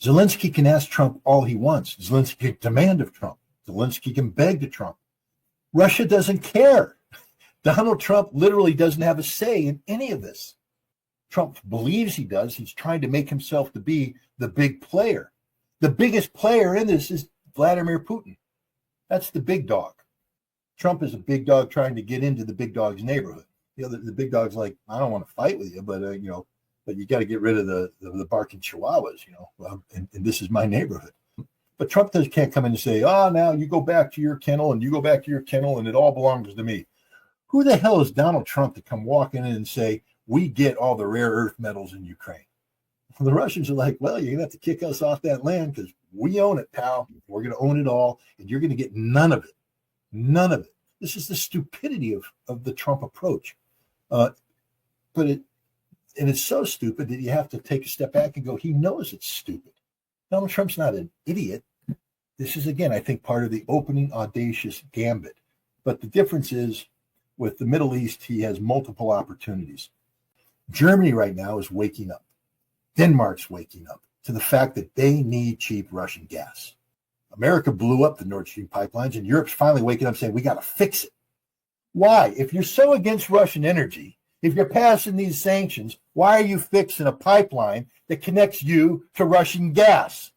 Zelensky can ask Trump all he wants. Zelensky can demand of Trump. Zelensky can beg to Trump. Russia doesn't care. Donald Trump literally doesn't have a say in any of this. Trump believes he does. He's trying to make himself to be the big player. The biggest player in this is Vladimir Putin. That's the big dog. Trump is a big dog trying to get into the big dog's neighborhood. The big dog's like, I don't want to fight with you, but but you got to get rid of the barking chihuahuas, and this is my neighborhood. But Trump can't come in and say, now you go back to your kennel and you go back to your kennel and it all belongs to me. Who the hell is Donald Trump to come walking in and say, we get all the rare earth metals in Ukraine? Well, the Russians are like, well, you're going to have to kick us off that land because we own it, pal. We're going to own it all, and you're going to get none of it. None of it. This is the stupidity of the Trump approach. And it's so stupid that you have to take a step back and go, he knows it's stupid. Donald Trump's not an idiot. This is, again, I think, part of the opening audacious gambit. But the difference is with the Middle East, he has multiple opportunities. Germany right now is waking up. Denmark's waking up to the fact that they need cheap Russian gas. America blew up the Nord Stream pipelines, and Europe's finally waking up saying, we got to fix it. Why? If you're so against Russian energy, if you're passing these sanctions, why are you fixing a pipeline that connects you to Russian gas?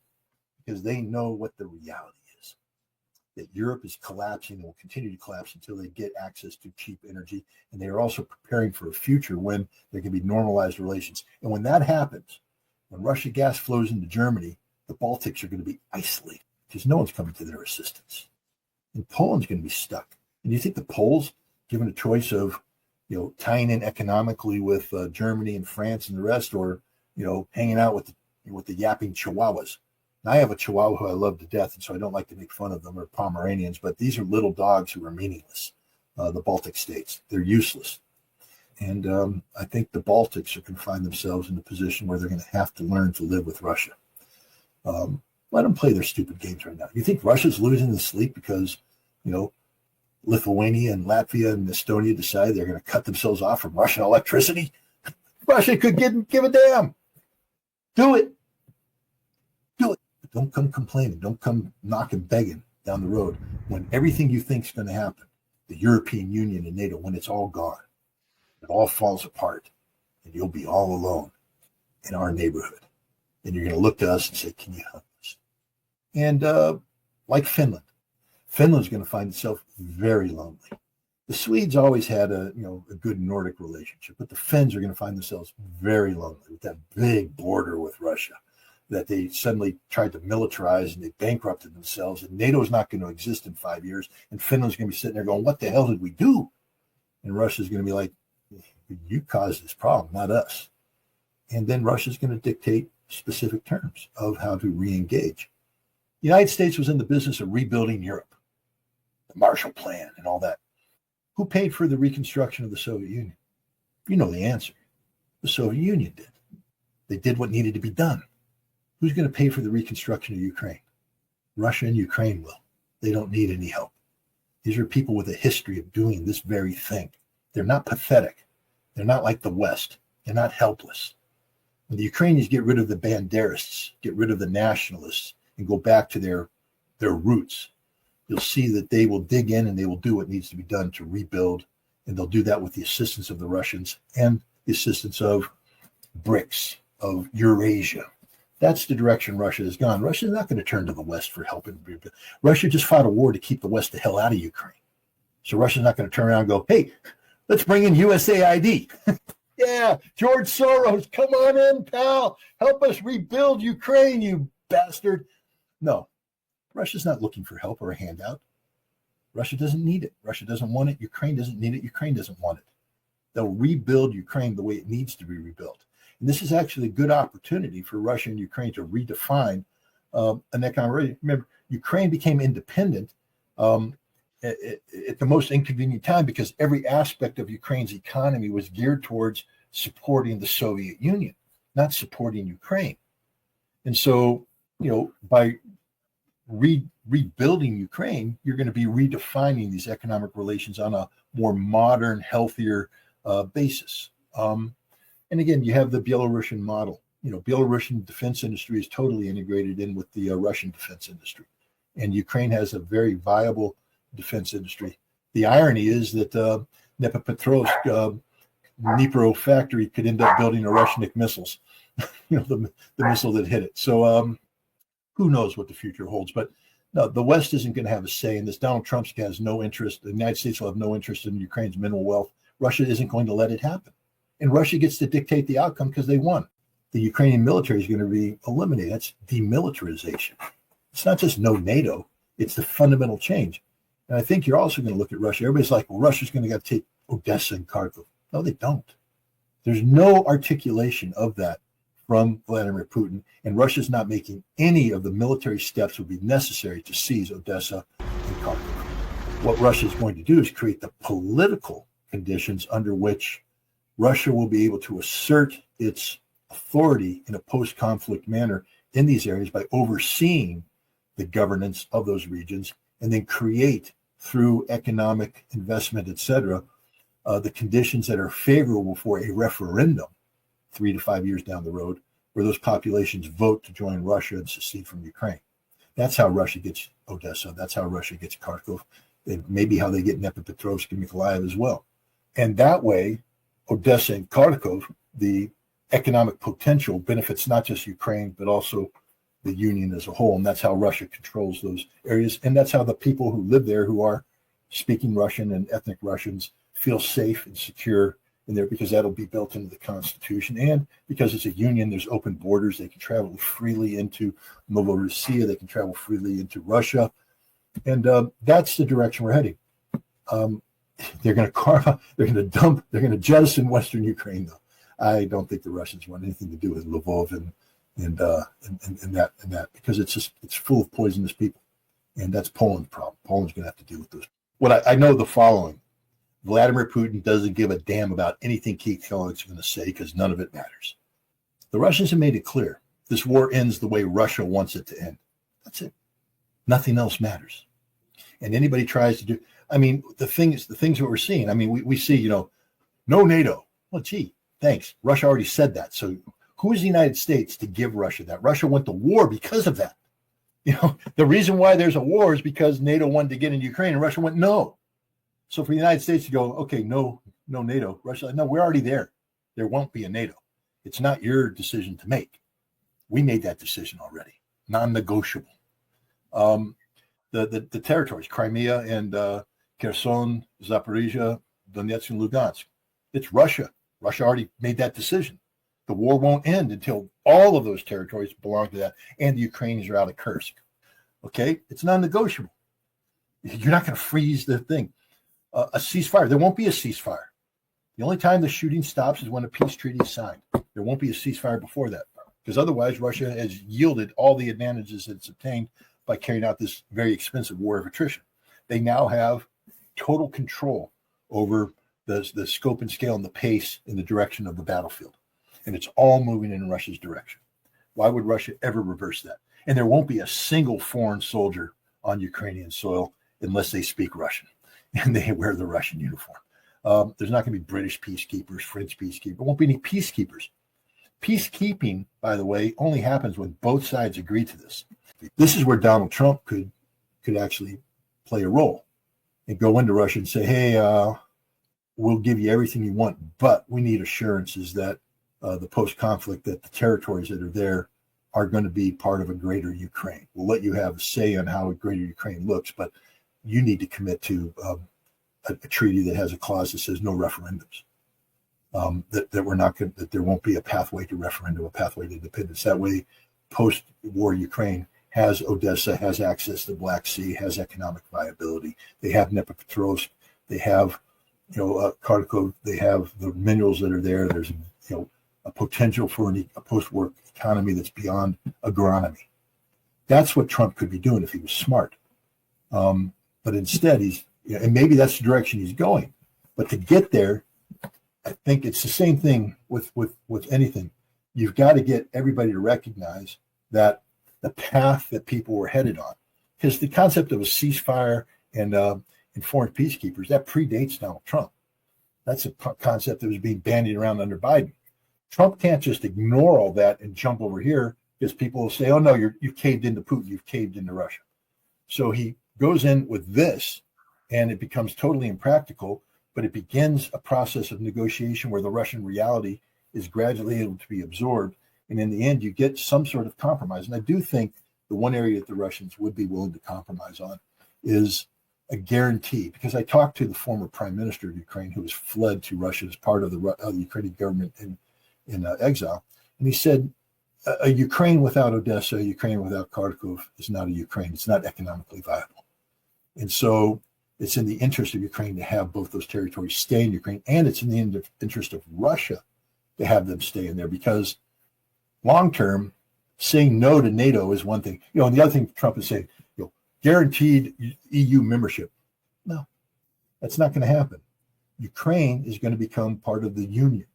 Because they know what the reality is, that Europe is collapsing and will continue to collapse until they get access to cheap energy. And they are also preparing for a future when there can be normalized relations. And when that happens, when Russian gas flows into Germany, the Baltics are going to be isolated because no one's coming to their assistance. And Poland's going to be stuck. And you think the Poles, given a choice of tying in economically with Germany and France and the rest, or hanging out with the yapping chihuahuas? Now, I have a chihuahua who I love to death, and so I don't like to make fun of them, or Pomeranians, but these are little dogs who are meaningless. The Baltic states, they're useless. And I think the Baltics are going to find themselves in a position where they're going to have to learn to live with Russia. Let them play their stupid games right now. You think Russia's losing the sleep because, Lithuania and Latvia and Estonia decide they're going to cut themselves off from Russian electricity? Russia could give a damn. Do it. Do it. But don't come complaining. Don't come knocking, begging down the road when everything you think is going to happen, the European Union and NATO, when it's all gone, it all falls apart, and you'll be all alone in our neighborhood. And you're going to look to us and say, can you help us? And like Finland's going to find itself very lonely. The Swedes always had a good Nordic relationship, but the Finns are going to find themselves very lonely with that big border with Russia that they suddenly tried to militarize, and they bankrupted themselves, and NATO is not going to exist in 5 years, and Finland's going to be sitting there going, what the hell did we do? And Russia's going to be like, you caused this problem, not us. And then Russia's going to dictate specific terms of how to re-engage. The United States was in the business of rebuilding Europe, the Marshall Plan and all that. Who paid for the reconstruction of the Soviet Union? You know the answer. The Soviet Union did. They did what needed to be done. Who's going to pay for the reconstruction of Ukraine? Russia and Ukraine will. They don't need any help. These are people with a history of doing this very thing. They're not pathetic. They're not like the West. They're not helpless. When the Ukrainians get rid of the Banderists, get rid of the nationalists, and go back to their roots, you'll see that they will dig in and they will do what needs to be done to rebuild. And they'll do that with the assistance of the Russians and the assistance of BRICS, of Eurasia. That's the direction Russia has gone. Russia is not going to turn to the West for help. Russia just fought a war to keep the West the hell out of Ukraine. So Russia's not going to turn around and go, hey, let's bring in USAID. Yeah, George Soros, come on in, pal. Help us rebuild Ukraine, you bastard. No, Russia's not looking for help or a handout. Russia doesn't need it. Russia doesn't want it. Ukraine doesn't need it. Ukraine doesn't want it. They'll rebuild Ukraine the way it needs to be rebuilt. And this is actually a good opportunity for Russia and Ukraine to redefine an economic. Remember, Ukraine became independent at the most inconvenient time because every aspect of Ukraine's economy was geared towards supporting the Soviet Union, not supporting Ukraine. And so, by rebuilding Ukraine, you're going to be redefining these economic relations on a more modern, healthier basis. And again, you have the Belarusian model Belarusian defense industry is totally integrated in with the Russian defense industry, and Ukraine has a very viable defense industry. The irony is that Dnipropetrovsk Dnipro factory could end up building a Russian missiles, the missile that hit it. So who knows what the future holds? But no, the West isn't going to have a say in this. Donald Trump has no interest. The United States will have no interest in Ukraine's mineral wealth. Russia isn't going to let it happen. And Russia gets to dictate the outcome because they won. The Ukrainian military is going to be eliminated. That's demilitarization. It's not just no NATO. It's the fundamental change. And I think you're also going to look at Russia. Everybody's like, well, Russia's going to have to take Odessa and Kharkov. No, they don't. There's no articulation of that from Vladimir Putin, and Russia's not making any of the military steps that would be necessary to seize Odessa and Kharkov. What Russia is going to do is create the political conditions under which Russia will be able to assert its authority in a post-conflict manner in these areas by overseeing the governance of those regions, and then create through economic investment, etc., the conditions that are favorable for a referendum 3 to 5 years down the road, where those populations vote to join Russia and secede from Ukraine. That's how Russia gets Odessa. That's how Russia gets Kharkov. And maybe how they get Dnipropetrovsk and Mykolaiv as well. And that way, Odessa and Kharkov, the economic potential benefits not just Ukraine, but also the Union as a whole. And that's how Russia controls those areas. And that's how the people who live there, who are speaking Russian and ethnic Russians, feel safe and secure in there, because that'll be built into the Constitution. And because it's a union, there's open borders. They can travel freely into Novorossiya. They can travel freely into Russia. And that's the direction we're heading. They're going to carve out, they're going to dump, they're going to jettison Western Ukraine, though. I don't think the Russians want anything to do with Lvov and that, because it's full of poisonous people. And that's Poland's problem. Poland's going to have to deal with those. What I know the following: Vladimir Putin doesn't give a damn about anything Keith Kellogg's going to say, because none of it matters. The Russians have made it clear this war ends the way Russia wants it to end. That's it. Nothing else matters. And anybody tries to do, the things that we're seeing, we see, no NATO. Well, gee, thanks. Russia already said that. So who is the United States to give Russia that? Russia went to war because of that. The reason why there's a war is because NATO wanted to get in Ukraine and Russia went, no. So for the United States to go, okay, no NATO, Russia, no, we're already there. There won't be a NATO. It's not your decision to make. We made that decision already. Non-negotiable. The territories, Crimea and Kherson, Zaporizhia, Donetsk, and Lugansk. It's Russia. Russia already made that decision. The war won't end until all of those territories belong to that, and the Ukrainians are out of Kursk. Okay? It's non-negotiable. You're not going to freeze the thing. A ceasefire. There won't be a ceasefire. The only time the shooting stops is when a peace treaty is signed. There won't be a ceasefire before that, because otherwise Russia has yielded all the advantages it's obtained by carrying out this very expensive war of attrition. They now have total control over the scope and scale and the pace and the direction of the battlefield. And it's all moving in Russia's direction. Why would Russia ever reverse that? And there won't be a single foreign soldier on Ukrainian soil unless they speak Russian and they wear the Russian uniform. There's not going to be British peacekeepers, French peacekeepers. There won't be any peacekeepers. Peacekeeping, by the way, only happens when both sides agree to this. This is where Donald Trump could actually play a role and go into Russia and say, hey, we'll give you everything you want, but we need assurances that the post-conflict, that the territories that are there are going to be part of a greater Ukraine. We'll let you have a say on how a greater Ukraine looks, but you need to commit to a treaty that has a clause that says no referendums. That we're not going, that there won't be a pathway to referendum, a pathway to independence. That way, post-war Ukraine has Odessa, has access to the Black Sea, has economic viability. They have Dnipropetrovsk, they have Kharkov, they have the minerals that are there. There's a potential for a post-war economy that's beyond agronomy. That's what Trump could be doing if he was smart. But instead, and maybe that's the direction he's going. But to get there, I think it's the same thing with anything. You've got to get everybody to recognize that the path that people were headed on, because the concept of a ceasefire and foreign peacekeepers, that predates Donald Trump. That's a concept that was being bandied around under Biden. Trump can't just ignore all that and jump over here because people will say, oh, no, you've caved into Putin, you've caved into Russia. So he goes in with this, and it becomes totally impractical, but it begins a process of negotiation where the Russian reality is gradually able to be absorbed. And in the end, you get some sort of compromise. And I do think the one area that the Russians would be willing to compromise on is a guarantee, because I talked to the former prime minister of Ukraine who has fled to Russia as part of the Ukrainian government in exile. And he said, a Ukraine without Odessa, a Ukraine without Kharkov is not a Ukraine. It's not economically viable. And so it's in the interest of Ukraine to have both those territories stay in Ukraine, and it's in the interest of Russia to have them stay in there, because long-term, saying no to NATO is one thing. And the other thing Trump is saying, guaranteed EU membership. No, that's not going to happen. Ukraine is going to become part of the union.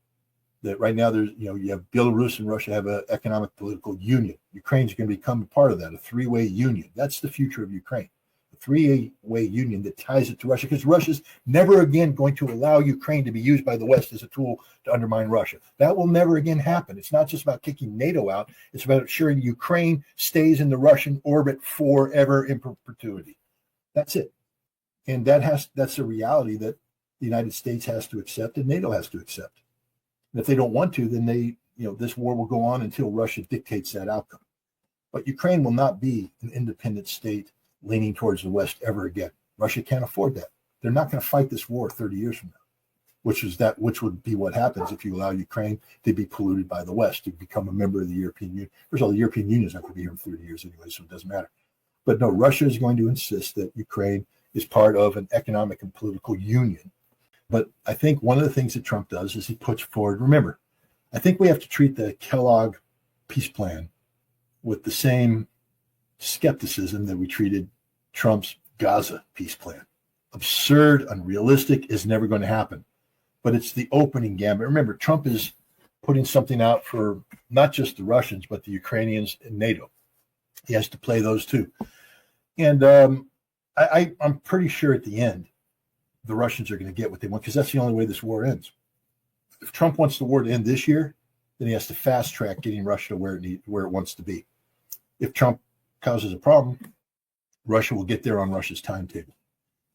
That right now there's, you have Belarus and Russia have an economic political union. Ukraine's going to become a part of that, a three-way union. That's the future of Ukraine, a three-way union that ties it to Russia, because Russia's never again going to allow Ukraine to be used by the West as a tool to undermine Russia. That will never again happen. It's not just about kicking NATO out. It's about ensuring Ukraine stays in the Russian orbit forever in perpetuity. That's it. And that's a reality that the United States has to accept and NATO has to accept. And if they don't want to, then this war will go on until Russia dictates that outcome. But Ukraine will not be an independent state leaning towards the West ever again. Russia can't afford that. They're not going to fight this war 30 years from now, which would be what happens if you allow Ukraine to be polluted by the West, to become a member of the European Union. First of all, the European Union is not going to be here in 30 years anyway, so it doesn't matter. But no, Russia is going to insist that Ukraine is part of an economic and political union. But I think one of the things that Trump does is he puts forward, remember, I think we have to treat the Kellogg peace plan with the same skepticism that we treated Trump's Gaza peace plan. Absurd, unrealistic, is never going to happen. But it's the opening gambit. Remember, Trump is putting something out for not just the Russians, but the Ukrainians and NATO. He has to play those too. And I'm pretty sure at the end, the Russians are going to get what they want, because that's the only way this war ends. If Trump wants the war to end this year, then he has to fast track getting Russia to where it wants to be. If Trump causes a problem, Russia will get there on Russia's timetable.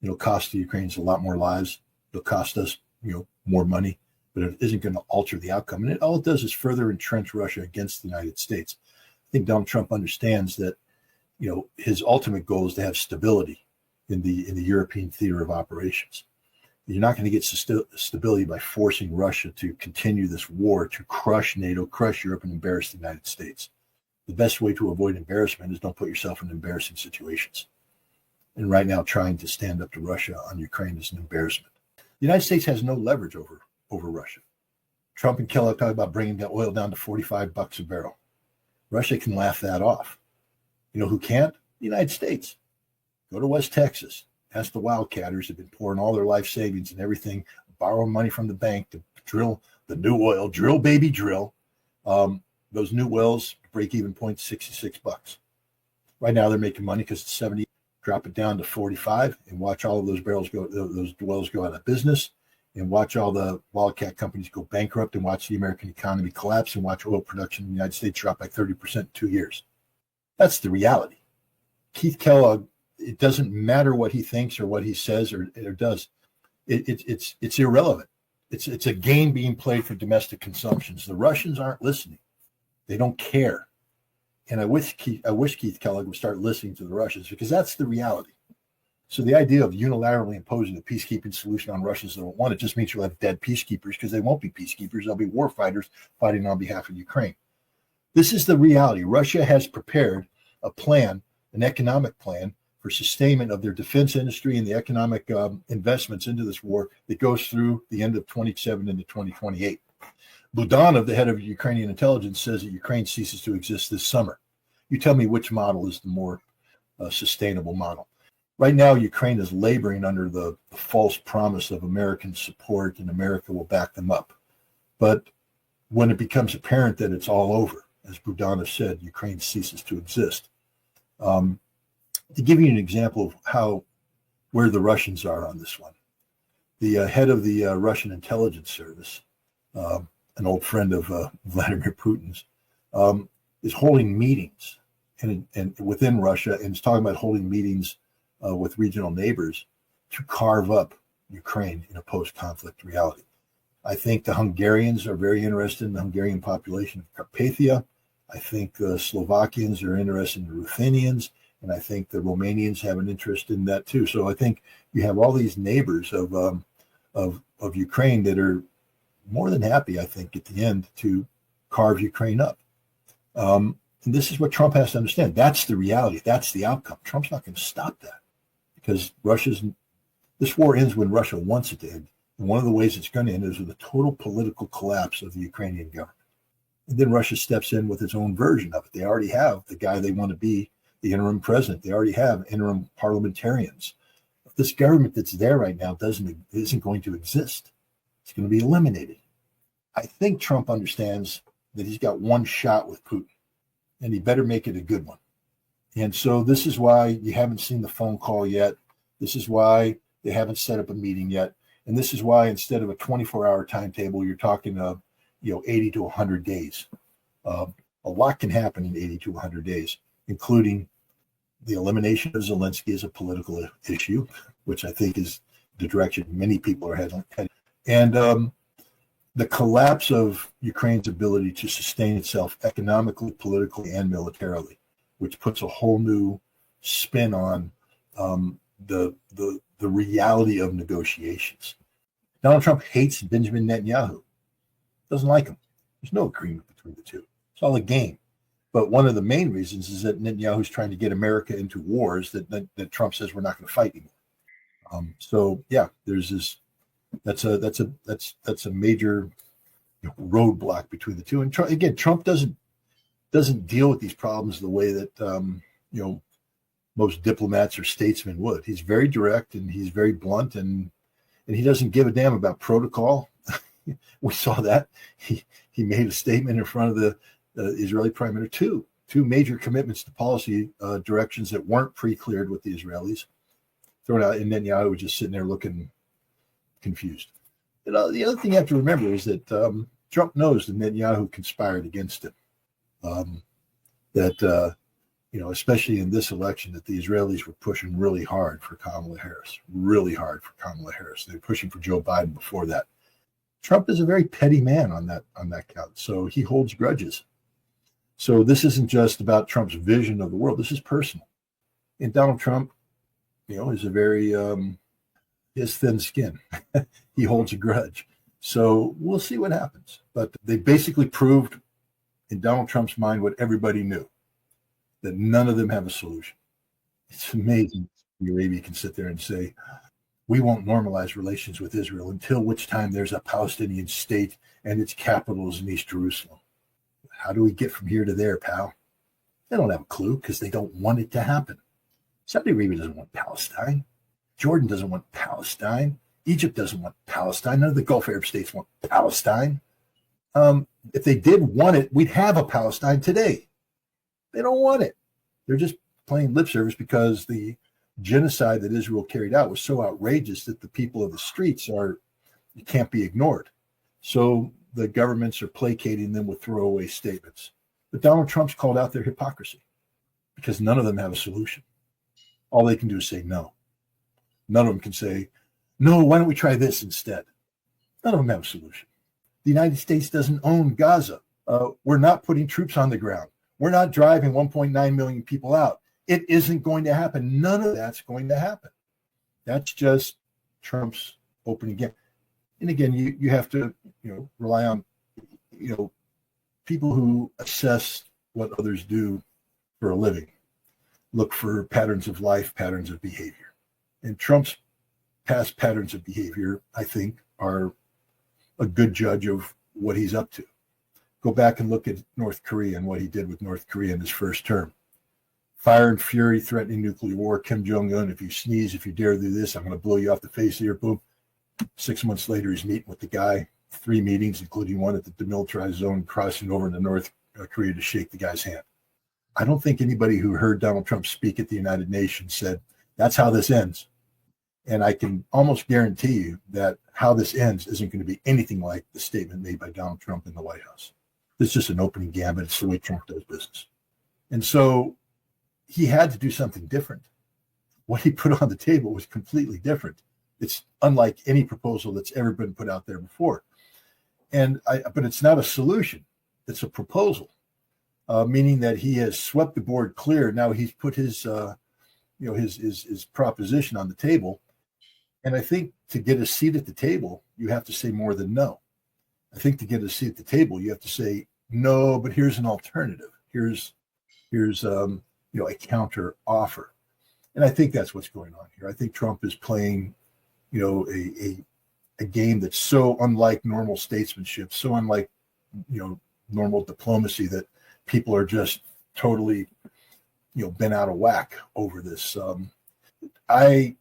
It'll cost the Ukrainians a lot more lives. It'll cost us, more money, but it isn't going to alter the outcome. And all it does is further entrench Russia against the United States. I think Donald Trump understands that, his ultimate goal is to have stability in the European theater of operations. You're not going to get stability by forcing Russia to continue this war to crush NATO, crush Europe, and embarrass the United States. The best way to avoid embarrassment is don't put yourself in embarrassing situations. And right now, trying to stand up to Russia on Ukraine is an embarrassment. The United States has no leverage over Russia. Trump and Kellogg talk about bringing the oil down to $45 a barrel. Russia can laugh that off. You know who can't? The United States. Go to West Texas. Ask the wildcatters who've been pouring all their life savings and everything, borrowing money from the bank to drill the new oil. Drill, baby, drill. Those new wells, break-even point, $66. Right now, they're making money because it's 70. Drop it down to 45 and watch all of those those wells go out of business, and watch all the wildcat companies go bankrupt, and watch the American economy collapse, and watch oil production in the United States drop by 30% in 2 years. That's the reality. Keith Kellogg, it doesn't matter what he thinks or what he says or does. It's irrelevant. It's a game being played for domestic consumptions. The Russians aren't listening. They don't care. And I wish Keith Kellogg would start listening to the Russians, because that's the reality. So the idea of unilaterally imposing a peacekeeping solution on Russians that don't want it just means you'll have dead peacekeepers, because they won't be peacekeepers. They'll be war fighters fighting on behalf of Ukraine. This is the reality. Russia has prepared a plan, an economic plan, for sustainment of their defense industry and the economic investments into this war that goes through the end of 27 into 2028. Budanov, the head of Ukrainian intelligence, says that Ukraine ceases to exist this summer. You tell me which model is the more sustainable model. Right now, Ukraine is laboring under the false promise of American support, and America will back them up. But when it becomes apparent that it's all over, as Budanov said, Ukraine ceases to exist. To give you an example of where the Russians are on this one, the head of the Russian intelligence service an old friend of Vladimir Putin's, is holding meetings and within Russia, and is talking about holding meetings with regional neighbors to carve up Ukraine in a post-conflict reality. I think the Hungarians are very interested in the Hungarian population of Carpathia. I think the Slovakians are interested in the Ruthenians, and I think the Romanians have an interest in that too. So I think you have all these neighbors of Ukraine that are more than happy, I think, at the end to carve Ukraine up. And this is what Trump has to understand. That's the reality. That's the outcome. Trump's not going to stop that because this war ends when Russia wants it to end. And one of the ways it's going to end is with a total political collapse of the Ukrainian government. And then Russia steps in with its own version of it. They already have the guy they want to be the interim president. They already have interim parliamentarians. This government that's there right now isn't going to exist. It's going to be eliminated. I think Trump understands that he's got one shot with Putin, and he better make it a good one. And so this is why you haven't seen the phone call yet. This is why they haven't set up a meeting yet. And this is why instead of a 24-hour timetable, you're talking 80 to 100 days. A lot can happen in 80 to 100 days, including the elimination of Zelensky as a political issue, which I think is the direction many people are heading. And the collapse of Ukraine's ability to sustain itself economically, politically, and militarily, which puts a whole new spin on the reality of negotiations. Donald Trump hates Benjamin Netanyahu. Doesn't like him. There's no agreement between the two. It's all a game. But one of the main reasons is that Netanyahu's trying to get America into wars that Trump says we're not going to fight anymore. So yeah, there's this. That's a major roadblock between the two. And again, Trump doesn't deal with these problems the way that most diplomats or statesmen would. He's very direct and he's very blunt, and he doesn't give a damn about protocol. We saw that he made a statement in front of the Israeli prime minister, two major commitments to policy directions that weren't pre-cleared with the Israelis thrown out, and Netanyahu was just sitting there looking confused. The other thing you have to remember is that Trump knows that Netanyahu conspired against him. Especially in this election, that the Israelis were pushing really hard for Kamala Harris. They were pushing for Joe Biden before that. Trump is a very petty man on that count, so he holds grudges. So this isn't just about Trump's vision of the world. This is personal. And Donald Trump, is a very he has thin skin. He holds a grudge. So we'll see what happens. But they basically proved in Donald Trump's mind what everybody knew, that none of them have a solution. It's amazing Saudi Arabia can sit there and say, we won't normalize relations with Israel until which time there's a Palestinian state and its capital is in East Jerusalem. How do we get from here to there, pal? They don't have a clue because they don't want it to happen. Saudi Arabia doesn't want Palestine. Jordan doesn't want Palestine. Egypt doesn't want Palestine. None of the Gulf Arab states want Palestine. If they did want it, we'd have a Palestine today. They don't want it. They're just playing lip service because the genocide that Israel carried out was so outrageous that the people of the streets can't be ignored. So the governments are placating them with throwaway statements. But Donald Trump's called out their hypocrisy because none of them have a solution. All they can do is say no. None of them can say, no, why don't we try this instead? None of them have a solution. The United States doesn't own Gaza. We're not putting troops on the ground. We're not driving 1.9 million people out. It isn't going to happen. None of that's going to happen. That's just Trump's opening game. And again, you have to rely on people who assess what others do for a living, look for patterns of life, patterns of behavior. And Trump's past patterns of behavior, I think, are a good judge of what he's up to. Go back and look at North Korea and what he did with North Korea in his first term. Fire and fury, threatening nuclear war. Kim Jong-un, if you sneeze, if you dare do this, I'm going to blow you off the face of your boom. 6 months later, he's meeting with the guy, 3 meetings, including one at the demilitarized zone, crossing over into North Korea to shake the guy's hand. I don't think anybody who heard Donald Trump speak at the United Nations said, that's how this ends. And I can almost guarantee you that how this ends isn't going to be anything like the statement made by Donald Trump in the White House. It's just an opening gambit. It's the way Trump does business. And so he had to do something different. What he put on the table was completely different. It's unlike any proposal that's ever been put out there before. But it's not a solution. It's a proposal, meaning that he has swept the board clear. Now he's put his proposition on the table. And I think to get a seat at the table, you have to say more than no. I think to get a seat at the table, you have to say no, but here's an alternative. Here's a counter offer. And I think that's what's going on here. I think Trump is playing, a game that's so unlike normal statesmanship, so unlike, normal diplomacy, that people are just totally, been out of whack over this. I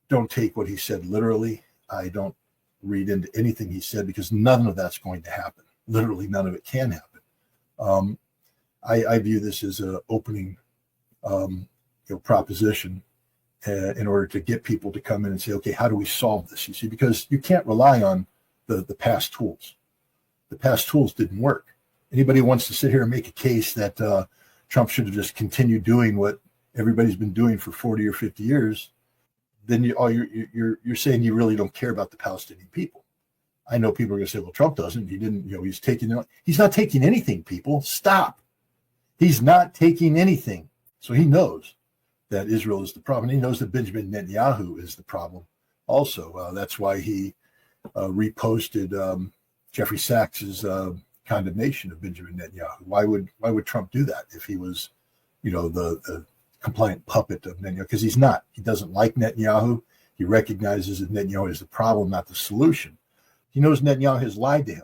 don't take what he said literally. I don't read into anything he said, because none of that's going to happen. Literally, none of it can happen. I view this as an opening, proposition in order to get people to come in and say, okay, how do we solve this? You see, because you can't rely on the past tools. The past tools didn't work. Anybody who wants to sit here and make a case that Trump should have just continued doing what everybody's been doing for 40 or 50 years, then you're saying you really don't care about the Palestinian people. I know people are going to say, well, Trump doesn't. He didn't, he's not taking anything, people. Stop. He's not taking anything. So he knows that Israel is the problem. He knows that Benjamin Netanyahu is the problem also. That's why he reposted Jeffrey Sachs's condemnation of Benjamin Netanyahu. Why would Trump do that if he was, the compliant puppet of Netanyahu? Because he's not. He doesn't like Netanyahu. He recognizes that Netanyahu is the problem, not the solution. He knows Netanyahu has lied to him.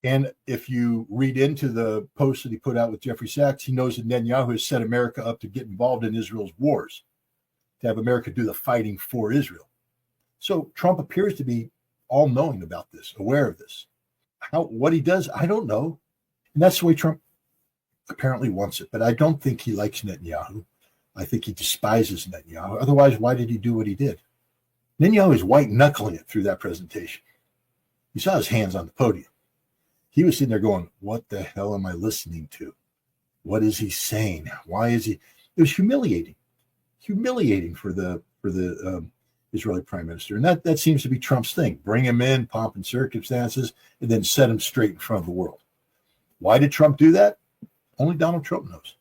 And if you read into the post that he put out with Jeffrey Sachs, he knows that Netanyahu has set America up to get involved in Israel's wars, to have America do the fighting for Israel. So Trump appears to be all-knowing about this, aware of this. What he does, I don't know. And that's the way Trump apparently wants it. But I don't think he likes Netanyahu. I think he despises Netanyahu. Otherwise, why did he do what he did? Netanyahu is white-knuckling it through that presentation. You saw his hands on the podium. He was sitting there going, what the hell am I listening to? What is he saying? Why is he? It was humiliating for the Israeli prime minister. And that seems to be Trump's thing. Bring him in, pomp and circumstances, and then set him straight in front of the world. Why did Trump do that? Only Donald Trump knows.